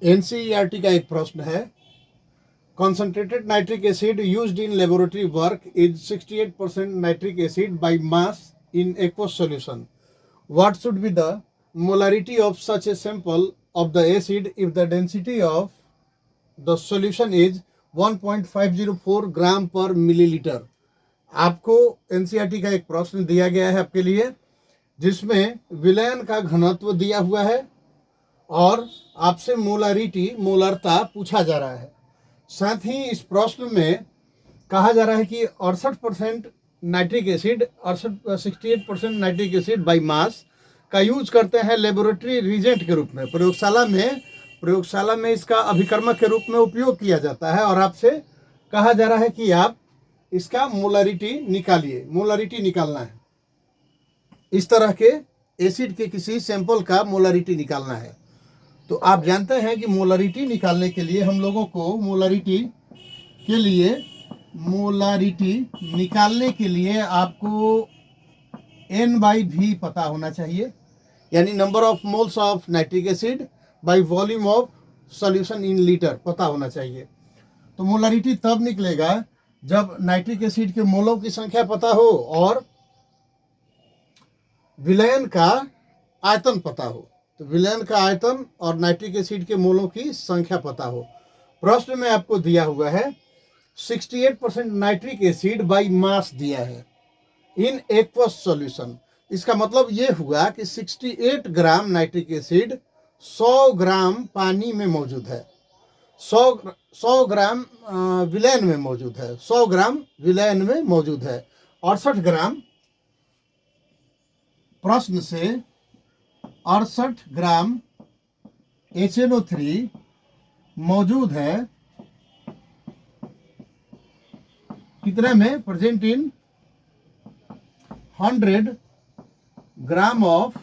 NCERT का एक प्रश्न है, concentrated nitric acid used in laboratory work is 68% nitric acid by mass in aqueous solution. What should be the molarity of such a sample of the acid if the density of the solution is 1.504 ग्राम पर millilitre. आपको NCERT का एक प्रश्न दिया गया है आपके लिए, जिसमें विलयन का घनत्व दिया हुआ है और आपसे मोलारिटी मोलरता पूछा जा रहा है। साथ ही इस प्रश्न में कहा जा रहा है कि 68% nitric acid 68% nitric acid by mass का यूज करते हैं लेबोरेटरी रिजेंट के रूप में। प्रयोगशाला में इसका अभिकर्मक के रूप में उपयोग किया जाता है और आपसे कहा जा रहा है कि आप इसका मोलारिटी निकालिए, मोलारिटी निकालना है। इस तरह के एसिड के किसी सैंपल का मोलारिटी निकालना है। तो आप जानते हैं कि मोलारिटी निकालने के लिए हम लोगों को मोलारिटी निकालने के लिए आपको N/V पता होना चाहिए, यानी number of moles of nitric acid by volume of solution in litre पता होना चाहिए। तो मोलारिटी तब निकलेगा जब नाइट्रिक एसिड के मोलों की संख्या पता हो और विलयन का आयतन पता हो। तो विलयन का आयतन और नाइट्रिक एसिड के मोलों की संख्या पता हो। प्रश्न में आपको दिया हुआ है 68% नाइट्रिक एसिड बाई मास दिया है इन एक्वस सॉल्यूशन। इसका मतलब ये हुआ कि 68 ग्राम नाइट्रिक एसिड 100 ग्राम पानी में मौजूद है, 100 ग्राम विलयन में मौजूद है, 100 ग्राम विलयन में मौजूद है। 68 ग्राम प्रश्न से 68 ग्राम HNO3 मौजूद है कितने में? Present in 100 gram of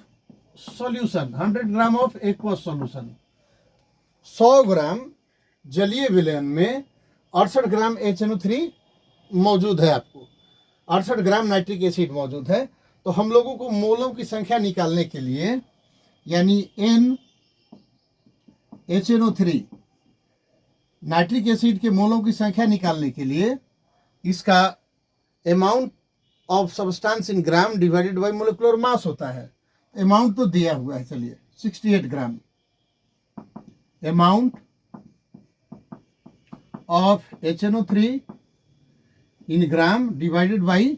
solution, 100 gram of aqueous solution. 100 ग्राम जलीय विलयन में 68 ग्राम HNO3 मौजूद है। आपको 68 ग्राम नाइट्रिक एसिड मौजूद है। तो हम लोगों को मोलों की संख्या निकालने के लिए, यानी NHNO3 नाइट्रिक एसिड के मोलों की संख्या निकालने के लिए इसका amount of substance in gram divided by molecular mass होता है। अमाउंट तो दिया हुआ है, चलिए 68 gram amount of HNO3 in gram divided by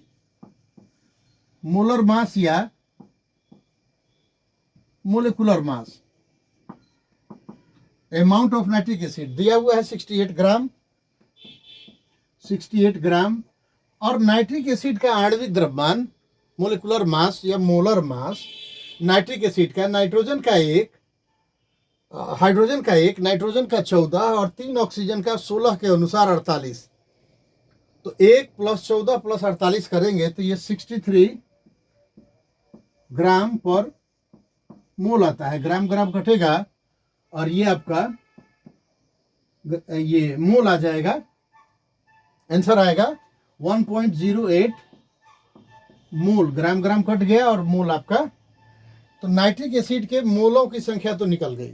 molar mass या molecular mass. Amount of nitric acid दिया हुआ है 68 ग्राम, 68 ग्राम। और नाइट्रिक एसिड का आणविक द्रव्यमान मोलिकुलर मास या मोलर मास, नाइट्रिक एसिड का नाइट्रोजन का 1, हाइड्रोजन का 1, नाइट्रोजन का 14 और 3 ऑक्सीजन का 16 के अनुसार 48। तो 1 + 14 + 48 करेंगे तो ये 63 ग्राम पर मोल आता है। ग्राम ग्राम कटेगा और ये आपका ये मोल आ जाएगा। आंसर आएगा 1.08 मोल। ग्राम ग्राम कट गया और मोल आपका। तो नाइट्रिक एसिड के मोलों की संख्या तो निकल गई,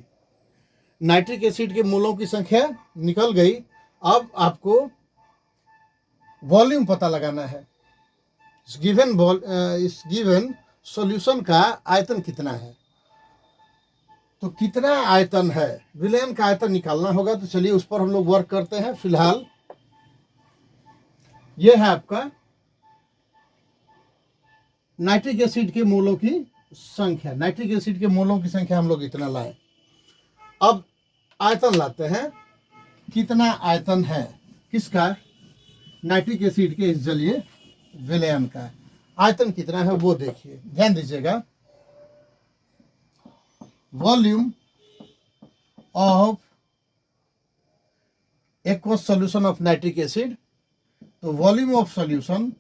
नाइट्रिक एसिड के मोलों की संख्या निकल गई। अब आपको वॉल्यूम पता लगाना है। इस गिवन सॉल्यूशन का आयतन कितना है। तो कितना आयतन है, विलयन का आयतन निकालना होगा। तो चलिए उस पर हम लोग वर्क करते हैं। फिलहाल यह है आपका नाइट्रिक एसिड के मोलों की संख्या। नाइट्रिक एसिड के मोलों की संख्या हम लोग इतना लाए। अब आयतन लाते हैं। कितना आयतन है किसका? नाइट्रिक एसिड के इस जलीय विलयन का आयतन कितना है वो देखिए, ध्यान दीजिएगा। Volume of aqueous solution of nitric acid. तो वॉल्यूम ऑफ सॉल्यूशन,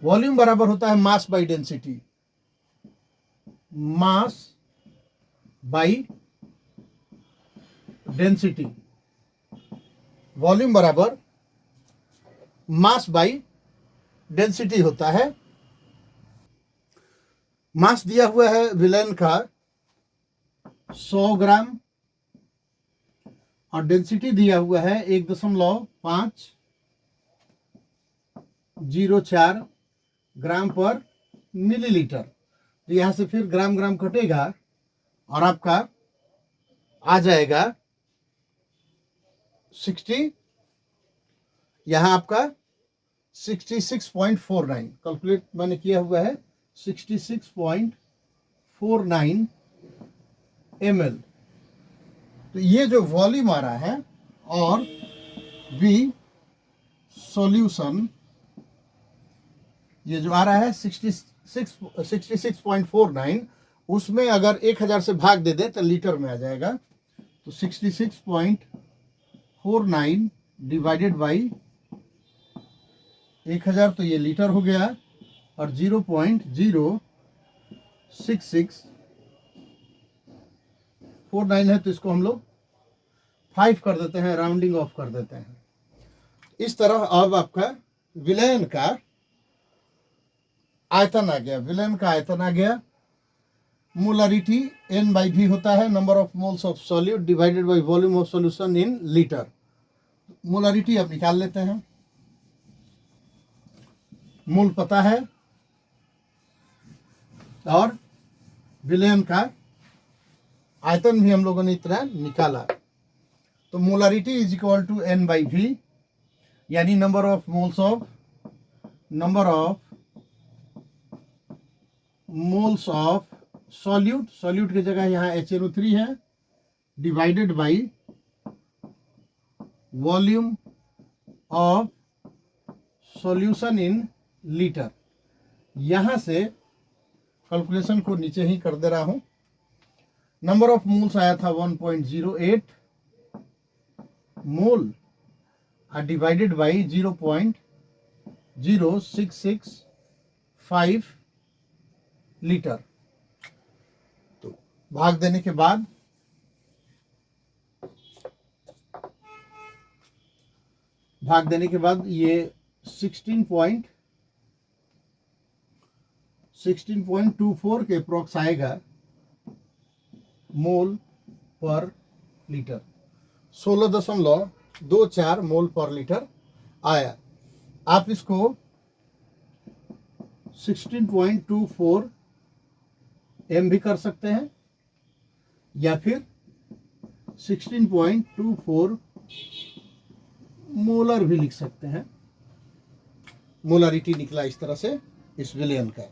वॉल्यूम बराबर होता है mass by density, mass by density. Volume बराबर मास बाई डेंसिटी होता है। मास दिया हुआ है विलयन का 100 ग्राम और डेंसिटी दिया हुआ है 1.504 ग्राम पर मिलीलीटर। तो यहाँ से फिर ग्राम ग्राम कटेगा और आपका आ जाएगा 60, यहाँ आपका 66.49 कैलकुलेट मैंने किया हुआ है 66.49 ml। तो ये जो वॉल्यूम आ रहा है और बी सॉल्यूशन ये जो आ रहा है 66.49, उसमें अगर 1000 से भाग दे दे तो लीटर में आ जाएगा। तो 66.49 डिवाइडेड बाई 1000 तो ये लीटर हो गया और 0.06649 है तो इसको हम लोग 5 कर देते हैं, राउंडिंग ऑफ कर देते हैं। इस तरह अब आपका विलयन का आयतन आ गया, विलयन का आयतन आ गया। मोलारिटी N/V होता है number of moles of solute divided by volume of solution in litre. Molarity अब निकाल लेते हैं। मोल पता है और विलयन का आयतन भी हम लोगों ने इतना निकाला। तो molarity is equal to N/V, यानी number of moles of solute, solute की जगह यहाँ HNO3 है, divided by volume of solution in litre. यहां से कैलकुलेशन को नीचे ही कर दे रहा हूं। नंबर ऑफ मोल्स आया था 1.08 मोल डिवाइडेड बाई 0.0665 लीटर। तो भाग देने के बाद ये 16.24 के अप्रॉक्स आएगा मोल पर लीटर। 16.24 मोल पर लीटर आया। आप इसको 16.24 m भी कर सकते हैं या फिर 16.24 मोलर भी लिख सकते हैं। मोलारिटी निकला इस तरह से इस विलयन का।